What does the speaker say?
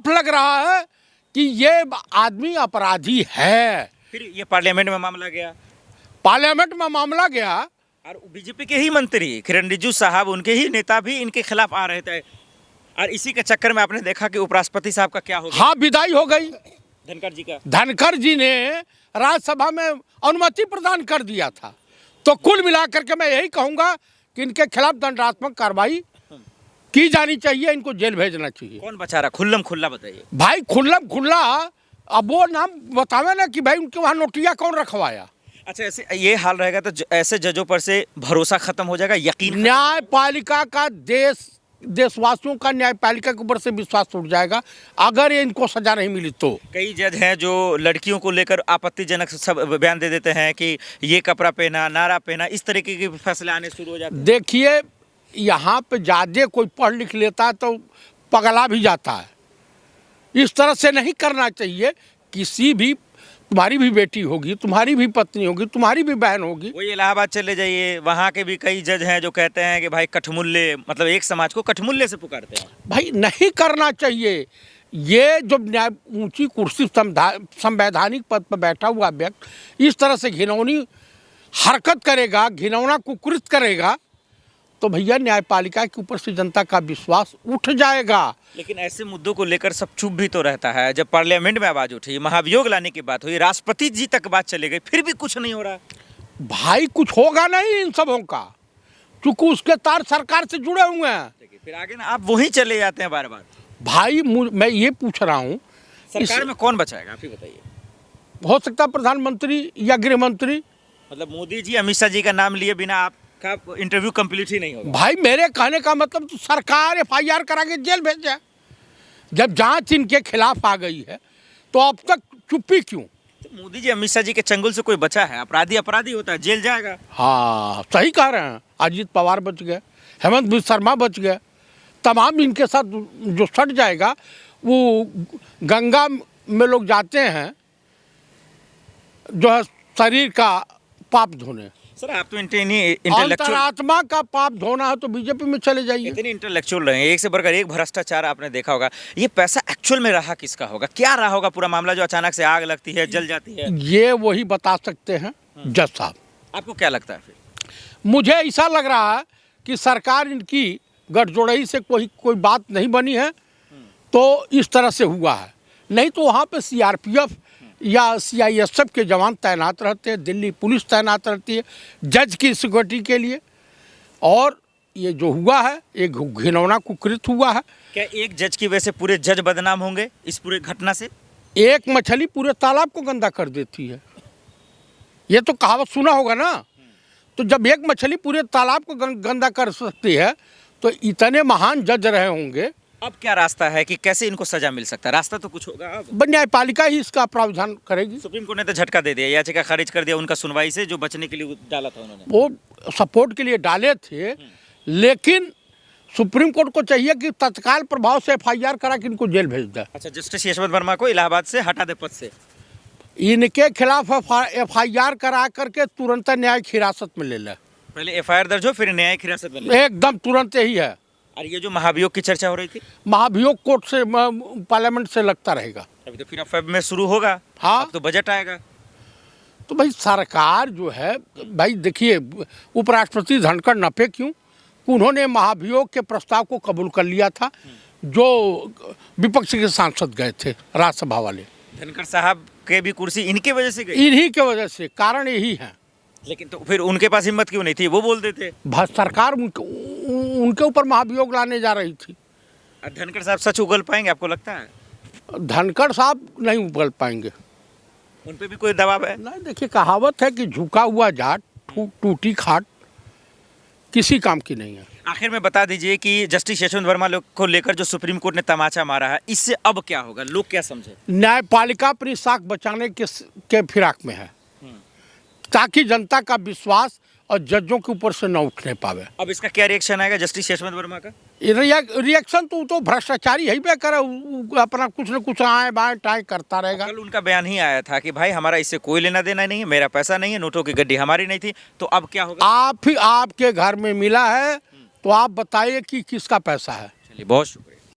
साफ लग रहा है कि ये आदमी अपराधी है। फिर ये पार्लियामेंट में मामला गया, पार्लियामेंट में मामला गया और बीजेपी के ही मंत्री किरण रिजिजू साहब, उनके ही नेता भी इनके खिलाफ आ रहे थे, और इसी के चक्कर में आपने देखा कि उपराष्ट्रपति साहब का क्या हो गया। हाँ, विदाई हो गई धनखड़ जी का। धनखड़ जी ने राज्यसभा में अनुमति प्रदान कर दिया था। तो कुल मिलाकर के मैं यही कहूँगा कि इनके खिलाफ दंडात्मक कार्रवाई की जानी चाहिए, इनको जेल भेजना चाहिए। कौन बचा रहा, खुल्लम खुल्ला बताइए भाई, खुल्लम खुल्ला अब वो नाम बतावे ना कि भाई उनके वहाँ नोटिया कौन रखवाया। अच्छा, ऐसे ये हाल रहेगा तो ऐसे जजों पर से भरोसा खत्म हो जाएगा, यकीन। न्यायपालिका का देशवासियों का न्यायपालिका के ऊपर से विश्वास उठ जाएगा अगर ये इनको सजा नहीं मिली तो। कई जज हैं जो लड़कियों को लेकर आपत्तिजनक सब बयान दे देते हैं कि ये कपड़ा पहना, नारा पहना, इस तरीके के फैसले आने शुरू हो जाते हैं। देखिए, यहाँ पे ज़्यादा कोई पढ़ लिख लेता है तो पगला भी जाता है। इस तरह से नहीं करना चाहिए। किसी भी, तुम्हारी भी बेटी होगी, तुम्हारी भी पत्नी होगी, तुम्हारी भी बहन होगी। वही इलाहाबाद चले जाइए, वहाँ के भी कई जज हैं जो कहते हैं कि भाई कठमुल्ले, मतलब एक समाज को कठमुल्ले से पुकारते हैं। भाई, नहीं करना चाहिए। ये जो न्याय ऊंची कुर्सी संवैधानिक पद पर बैठा हुआ व्यक्ति इस तरह से घिनौनी हरकत करेगा, घिनौना कुकृत करेगा, तो भैया न्यायपालिका के ऊपर से जनता का विश्वास उठ जाएगा। लेकिन ऐसे मुद्दों को लेकर सब चुप भी तो रहता है। जब पार्लियामेंट में आवाज उठी, महाभियोग लाने की बात हुई, राष्ट्रपति जी तक बात चली गई, फिर भी कुछ नहीं हो रहा। भाई, कुछ होगा नहीं इन सबों का, क्योंकि उसके तार सरकार से जुड़े हुए हैं। फिर आगे ना आप वहीं चले जाते हैं बार बार। भाई, मैं ये पूछ रहा हूँ, सरकार में कौन बचाएगा, आप ही बताइए। हो सकता है प्रधानमंत्री या गृह मंत्री। मतलब मोदी जी, अमित शाह जी का नाम लिए बिना आपका इंटरव्यू कंप्लीट ही नहीं होगा। भाई, मेरे कहने का मतलब तो सरकार FIR करा के जेल भेज जाए। जब जांच इनके खिलाफ आ गई है तो अब तक चुप्पी क्यों? तो मोदी जी, अमित शाह जी के चंगुल से कोई बचा है? अपराधी अपराधी होता है, जेल जाएगा। हाँ, सही कह रहे हैं। अजीत पवार बच गए, हेमंत बिस्वा शर्मा बच गए, तमाम इनके साथ जो सट जाएगा। वो गंगा में लोग जाते हैं जो है शरीर का पाप धोने। सर, आप तो इंटेलेक्चुअल, अंतरात्मा का पाप धोना है तो बीजेपी में चले जाइए। इतने इंटेलेक्चुअल रहे, एक से बढ़कर एक भ्रष्टाचार आपने देखा होगा। ये पैसा एक्चुअल में रहा किसका होगा, क्या रहा होगा पूरा मामला जो अचानक से आग लगती है, जल जाती है? ये वही बता सकते हैं जज साहब। आपको क्या लगता है? फिर मुझे ऐसा लग रहा है कि सरकार इनकी गठजोड़ई से कोई बात नहीं बनी है, तो इस तरह से हुआ है। नहीं तो वहाँ पे CRPF या CISF के जवान तैनात रहते हैं, दिल्ली पुलिस तैनात रहती है जज की सिक्योरिटी के लिए। और ये जो हुआ है एक घिनौना कुकृत हुआ है। क्या एक जज की वजह से पूरे जज बदनाम होंगे इस पूरे घटना से? एक मछली पूरे तालाब को गंदा कर देती है, ये तो कहावत सुना होगा ना। तो जब एक मछली पूरे तालाब को गंदा कर सकती है तो इतने महान जज रहे होंगे। अब क्या रास्ता है कि कैसे इनको सजा मिल सकता है? रास्ता तो कुछ होगा। अब न्यायपालिका ही इसका प्रावधान करेगी। सुप्रीम कोर्ट ने तो झटका दे दिया, याचिका खारिज कर दिया उनका सुनवाई से, जो बचने के लिए डाला था उन्होंने। वो सपोर्ट के लिए डाले थे, लेकिन सुप्रीम कोर्ट को चाहिए कि तत्काल प्रभाव से FIR करा कि इनको जेल भेज दे। अच्छा, जस्टिस यशवंत वर्मा को इलाहाबाद से हटा दे पद से। इनके खिलाफ FIR करा करके तुरंत न्यायिक हिरासत में ले ले। पहले FIR दर्ज हो, फिर न्यायिक हिरासत में ले। एकदम तुरंत ही है। और ये जो महाभियोग की चर्चा हो रही थी, महाभियोग कोर्ट से पार्लियामेंट से लगता रहेगा। अभी तो फिर फेब में शुरू होगा। हाँ, अब तो बजट आएगा। तो भाई सरकार जो है, भाई देखिए, उपराष्ट्रपति धनखड़ नपे क्यों, उन्होंने महाभियोग के प्रस्ताव को कबूल कर लिया था जो विपक्ष के सांसद गए थे, राज्यसभा वाले। धनखड़ साहब के भी कुर्सी इनके वजह से गई। इन्हीं के वजह से, कारण यही है। लेकिन तो फिर उनके पास हिम्मत क्यों नहीं थी? वो बोल देते। सरकार उनके ऊपर महाभियोग लाने जा रही थी। धनखड़ साहब सच उगल पाएंगे, आपको लगता है? धनखड़ साहब नहीं उगल पाएंगे। उन पे भी कोई दबाव है? नहीं, देखिए, कहावत है कि झुका हुआ जाट टूटी खाट किसी काम की नहीं है। आखिर में बता दीजिए कि जस्टिस यशवंत वर्मा को लेकर जो सुप्रीम कोर्ट ने तमाचा मारा है, इससे अब क्या होगा, लोग क्या समझे? न्यायपालिका अपनी साख बचाने के फिराक में है, ताकि जनता का विश्वास और जजों के ऊपर से न उठने पावे। अब इसका क्या रिएक्शन आएगा जस्टिस यशवंत वर्मा का? रिएक्शन तो भ्रष्टाचारी है भी करे, अपना कुछ न कुछ आए बाएं टाए करता रहेगा। कल उनका बयान ही आया था कि भाई हमारा इससे कोई लेना देना नहीं है, मेरा पैसा नहीं है, नोटों की गड्डी हमारी नहीं थी। तो अब क्या होगा? आपके घर में मिला है तो आप बताइए कि किसका पैसा है। चलिए, बहुत शुक्रिया।